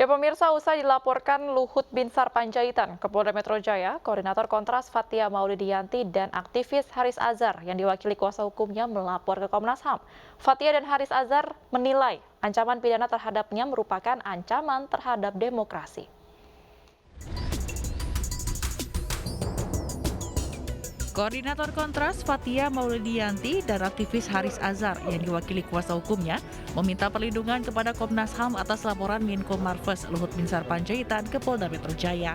Ya pemirsa, usai dilaporkan Luhut Binsar Panjaitan ke Polda Metro Jaya, Koordinator Kontras Fathia Maulidiyanti dan aktivis Haris Azhar yang diwakili kuasa hukumnya melapor ke Komnas HAM. Fathia dan Haris Azhar menilai ancaman pidana terhadapnya merupakan ancaman terhadap demokrasi. Koordinator Kontras Fathia Maulidiyanti dan aktivis Haris Azhar yang diwakili kuasa hukumnya meminta perlindungan kepada Komnas HAM atas laporan Menko Marves Luhut Binsar Panjaitan ke Polda Metro Jaya.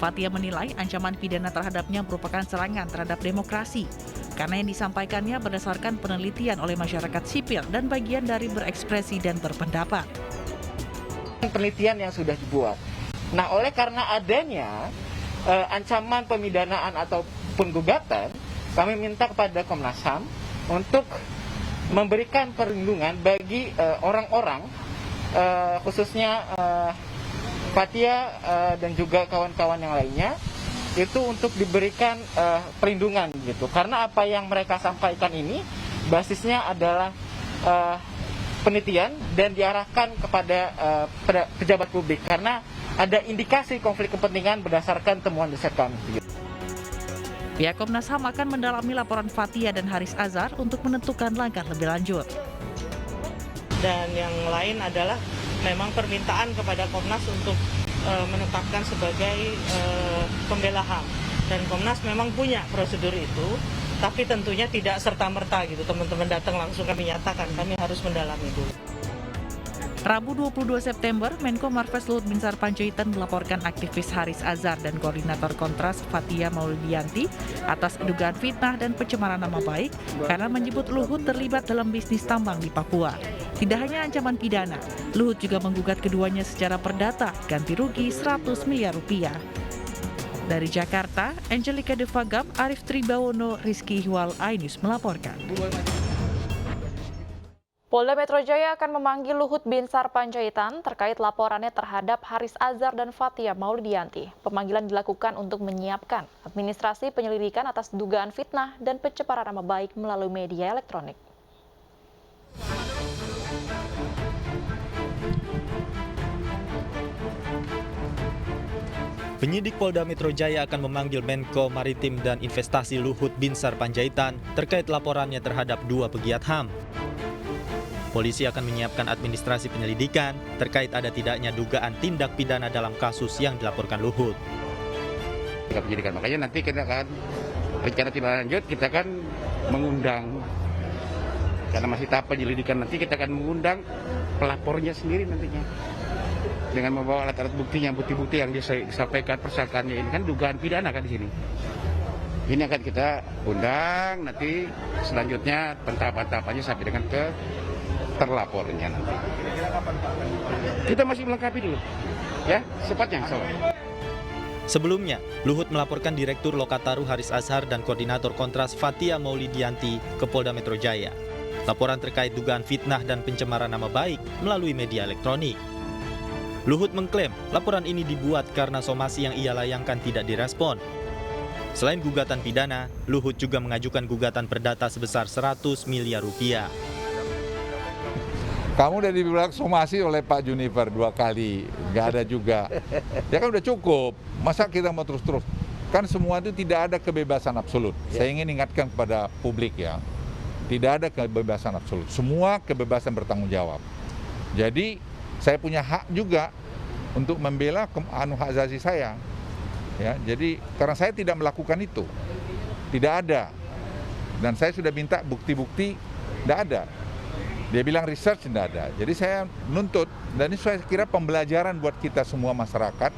Fathia menilai ancaman pidana terhadapnya merupakan serangan terhadap demokrasi karena yang disampaikannya berdasarkan penelitian oleh masyarakat sipil dan bagian dari berekspresi dan berpendapat. Penelitian yang sudah dibuat. Nah, oleh karena adanya ancaman pemidanaan ataupun gugatan, kami minta kepada Komnas HAM untuk memberikan perlindungan bagi orang-orang, khususnya Fathia dan juga kawan-kawan yang lainnya, itu untuk diberikan perlindungan gitu. Karena apa yang mereka sampaikan ini basisnya adalah penelitian dan diarahkan kepada pejabat publik karena ada indikasi konflik kepentingan berdasarkan temuan riset kami. Pihak Komnas HAM akan mendalami laporan Fathia dan Haris Azhar untuk menentukan langkah lebih lanjut. Dan yang lain adalah memang permintaan kepada Komnas untuk menetapkan sebagai pembela HAM. Dan Komnas memang punya prosedur itu, tapi tentunya tidak serta-merta gitu. Teman-teman datang langsung kami nyatakan, kami harus mendalami dulu. Rabu 22 September, Menko Marves Luhut Binsar Panjaitan melaporkan aktivis Haris Azhar dan Koordinator Kontras Fathia Maulidiyanti atas dugaan fitnah dan pencemaran nama baik karena menyebut Luhut terlibat dalam bisnis tambang di Papua. Tidak hanya ancaman pidana, Luhut juga menggugat keduanya secara perdata ganti rugi 100 miliar rupiah. Dari Jakarta, Angelica Devagam, Arif Tribawono, Rizky Ihwal, iNews melaporkan. Polda Metro Jaya akan memanggil Luhut Binsar Panjaitan terkait laporannya terhadap Haris Azhar dan Fathia Maulidiyanti. Pemanggilan dilakukan untuk menyiapkan administrasi penyelidikan atas dugaan fitnah dan pencemaran nama baik melalui media elektronik. Penyidik Polda Metro Jaya akan memanggil Menko Maritim dan Investasi Luhut Binsar Panjaitan terkait laporannya terhadap dua pegiat HAM. Polisi akan menyiapkan administrasi penyelidikan terkait ada tidaknya dugaan tindak pidana dalam kasus yang dilaporkan Luhut. Penyelidikan, makanya nanti kita akan rencana tindak lanjut, kita akan mengundang, karena masih tahap penyelidikan, nanti kita akan mengundang pelapornya sendiri nantinya dengan membawa alat-alat buktinya, bukti-bukti yang disampaikan persangkaannya ini kan dugaan pidana kan di sini. Ini akan kita undang nanti selanjutnya tahapan-tahapannya sampai dengan ke terlapornya nanti. Kita masih melengkapi dulu, ya, cepatnya. Sebelumnya, Luhut melaporkan Direktur Lokataru Haris Azhar dan Koordinator Kontras Fathia Maulidiyanti ke Polda Metro Jaya. Laporan terkait dugaan fitnah dan pencemaran nama baik melalui media elektronik. Luhut mengklaim laporan ini dibuat karena somasi yang ia layangkan tidak direspon. Selain gugatan pidana, Luhut juga mengajukan gugatan perdata sebesar 100 miliar rupiah. Kamu udah dibilang somasi oleh Pak Junifer 2 kali, nggak ada juga. Ya kan udah cukup, masa kita mau terus-terus? Kan semua itu tidak ada kebebasan absolut. Saya ingin ingatkan kepada publik ya, tidak ada kebebasan absolut. Semua kebebasan bertanggung jawab. Jadi saya punya hak juga untuk membela hak asasi saya. Ya, jadi karena saya tidak melakukan itu, tidak ada. Dan saya sudah minta bukti-bukti, tidak ada. Dia bilang research tidak ada. Jadi saya nuntut, dan ini saya kira pembelajaran buat kita semua masyarakat.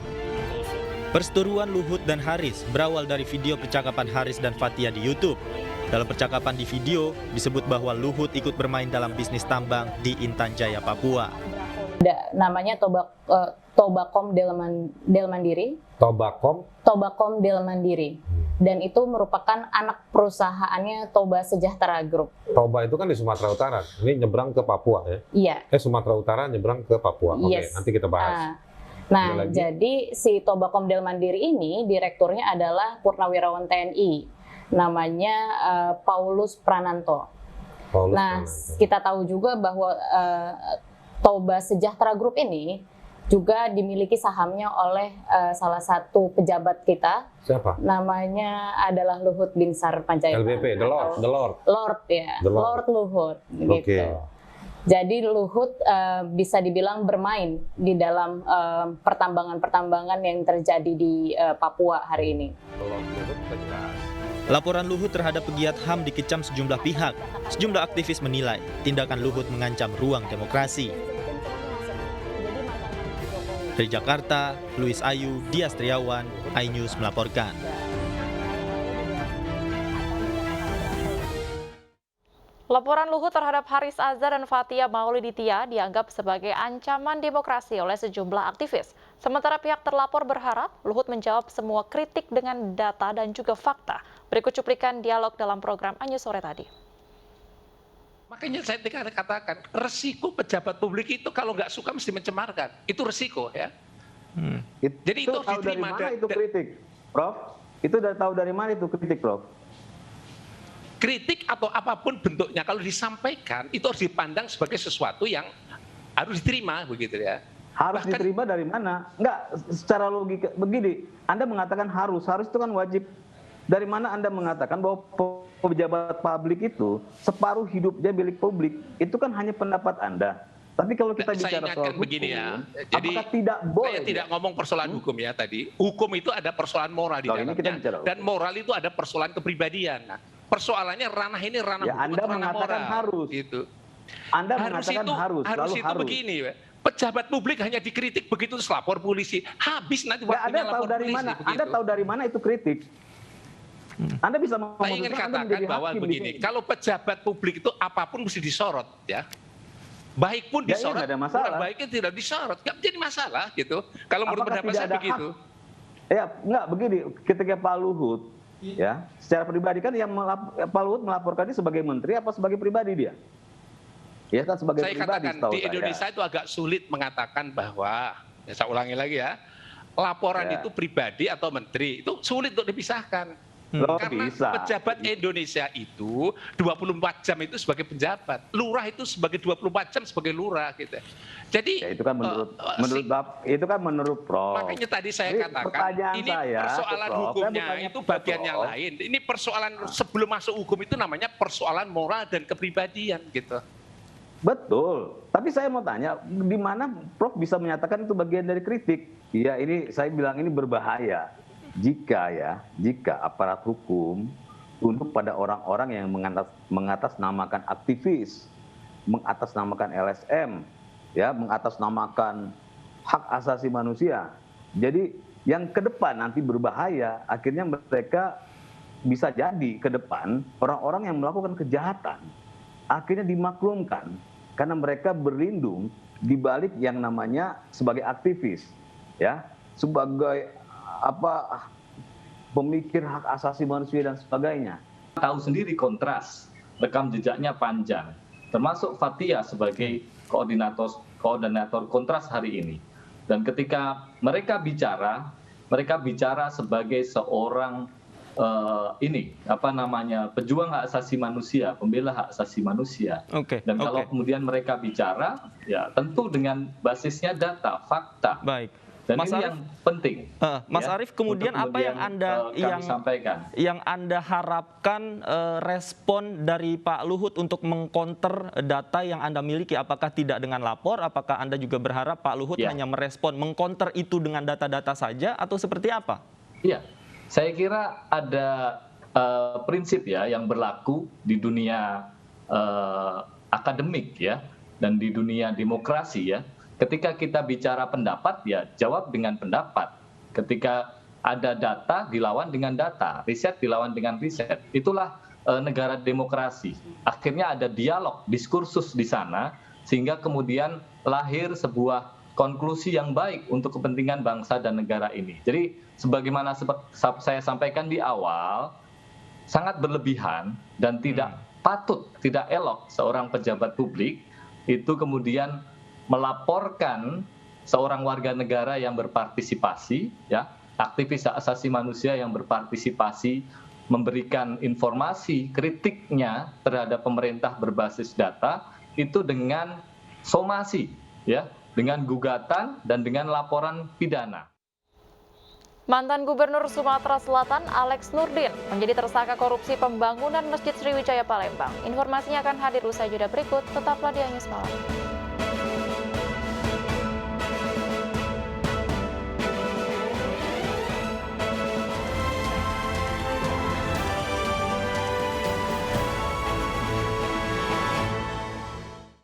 Perseteruan Luhut dan Haris berawal dari video percakapan Haris dan Fathia di YouTube. Dalam percakapan di video, disebut bahwa Luhut ikut bermain dalam bisnis tambang di Intan Jaya, Papua. Namanya Tobakom Delmandiri. Tobakom Delmandiri. Dan itu merupakan anak perusahaannya Toba Sejahtera Group. Toba itu kan di Sumatera Utara, ini nyebrang ke Papua ya? Iya. Sumatera Utara nyebrang ke Papua. Yes. Oke, nanti kita bahas. Nah, jadi si Tobakom Delmandiri ini direkturnya adalah Purnawirawan TNI, namanya Paulus Prananto. Kita tahu juga bahwa Toba Sejahtera Group ini juga dimiliki sahamnya oleh salah satu pejabat kita. Siapa? Namanya adalah Luhut Binsar Panjaitan. LBP, The Lord. Lord ya, The Lord. Lord Luhut Oke. gitu. Jadi Luhut bisa dibilang bermain di dalam pertambangan-pertambangan yang terjadi di Papua hari ini. Laporan Luhut terhadap pegiat HAM dikecam sejumlah pihak. Sejumlah aktivis menilai tindakan Luhut mengancam ruang demokrasi. Dari Jakarta, Luis Ayu, Dias Triawan, iNews melaporkan. Laporan Luhut terhadap Haris Azhar dan Fathia Maulidiyah dianggap sebagai ancaman demokrasi oleh sejumlah aktivis. Sementara pihak terlapor berharap Luhut menjawab semua kritik dengan data dan juga fakta. Berikut cuplikan dialog dalam program iNews sore tadi. Makanya saya katakan, resiko pejabat publik itu kalau nggak suka mesti mencemarkan. Itu resiko ya. Jadi itu harus diterima. Dari mana itu kritik, Prof? Itu tahu dari mana itu kritik, Prof? Kritik atau apapun bentuknya kalau disampaikan itu harus dipandang sebagai sesuatu yang harus diterima begitu ya. Harus diterima dari mana? Enggak, secara logika begini. Anda mengatakan harus itu kan wajib. Dari mana Anda mengatakan bahwa pejabat publik itu separuh hidupnya milik publik? Itu kan hanya pendapat Anda. Tapi kalau kita bicara soal hukum, begini ya. Jadi apakah tidak boleh? Saya tidak ngomong persoalan hukum ya tadi. Hukum itu ada persoalan moral di dalamnya. Dan moral itu ada persoalan kepribadian. Nah, persoalannya ranah ini ranah ya, hukum Anda atau ranah mengatakan moral. harus. Gitu. Anda mengatakan harus. Harus itu begini. Pejabat publik hanya dikritik begitu terus lapor polisi. Habis nanti waktunya lapor polisi. Anda tahu dari mana itu kritik? Anda bisa memutuskan. Saya ingin katakan bahwa begini, kalau pejabat publik itu apapun mesti disorot ya. Baik pun disorot, kurang baiknya tidak disorot, nggak menjadi masalah gitu. Kalau menurut pendapat saya begitu. Ya, nggak begini. Ketika Pak Luhut, ya, secara pribadi kan yang Pak Luhut melaporkannya sebagai menteri apa sebagai pribadi dia? Ya kan sebagai saya pribadi. Katakan di Indonesia itu agak sulit mengatakan bahwa, ya saya ulangi lagi ya, laporan itu pribadi atau menteri itu sulit untuk dipisahkan. Karena pejabat Indonesia itu 24 jam itu sebagai pejabat, lurah itu sebagai 24 jam sebagai lurah gitu. Jadi ya, itu kan menurut Prof. Makanya tadi saya katakan ini persoalan hukumnya itu bagian yang lain. Ini persoalan sebelum masuk hukum itu namanya persoalan moral dan kepribadian gitu. Betul. Tapi saya mau tanya, di mana Prof bisa menyatakan itu bagian dari kritik? Iya, ini saya bilang ini berbahaya. Jika aparat hukum untuk pada orang-orang yang mengatasnamakan aktivis, mengatasnamakan LSM, ya, mengatasnamakan hak asasi manusia. Jadi yang ke depan nanti berbahaya, akhirnya mereka bisa jadi ke depan orang-orang yang melakukan kejahatan akhirnya dimaklumkan karena mereka berlindung di balik yang namanya sebagai aktivis, ya, sebagai pemikir hak asasi manusia dan sebagainya. Tahu sendiri Kontras, rekam jejaknya panjang, termasuk Fathia sebagai koordinator Kontras hari ini. Dan ketika mereka bicara sebagai seorang pejuang hak asasi manusia, pembela hak asasi manusia. Dan kalau kemudian mereka bicara, ya tentu dengan basisnya data, fakta. Baik. Dan Mas ini Arief, yang penting. Mas Arief, kemudian apa yang Anda harapkan respon dari Pak Luhut untuk mengcounter data yang Anda miliki? Apakah tidak dengan lapor? Apakah Anda juga berharap Pak Luhut hanya merespon, mengcounter itu dengan data-data saja atau seperti apa? Iya, saya kira ada prinsip ya yang berlaku di dunia akademik ya dan di dunia demokrasi ya. Ketika kita bicara pendapat, ya jawab dengan pendapat. Ketika ada data, dilawan dengan data. Riset dilawan dengan riset. Itulah negara demokrasi. Akhirnya ada dialog, diskursus di sana, sehingga kemudian lahir sebuah konklusi yang baik untuk kepentingan bangsa dan negara ini. Jadi, sebagaimana saya sampaikan di awal, sangat berlebihan dan tidak patut, tidak elok seorang pejabat publik itu kemudian melaporkan seorang warga negara yang berpartisipasi, ya, aktivis hak asasi manusia yang berpartisipasi, memberikan informasi kritiknya terhadap pemerintah berbasis data itu dengan somasi ya, dengan gugatan dan dengan laporan pidana. Mantan Gubernur Sumatera Selatan Alex Nurdin menjadi tersangka korupsi pembangunan Masjid Sriwijaya Palembang. Informasinya akan hadir usai jeda berikut, tetaplah di News Malam.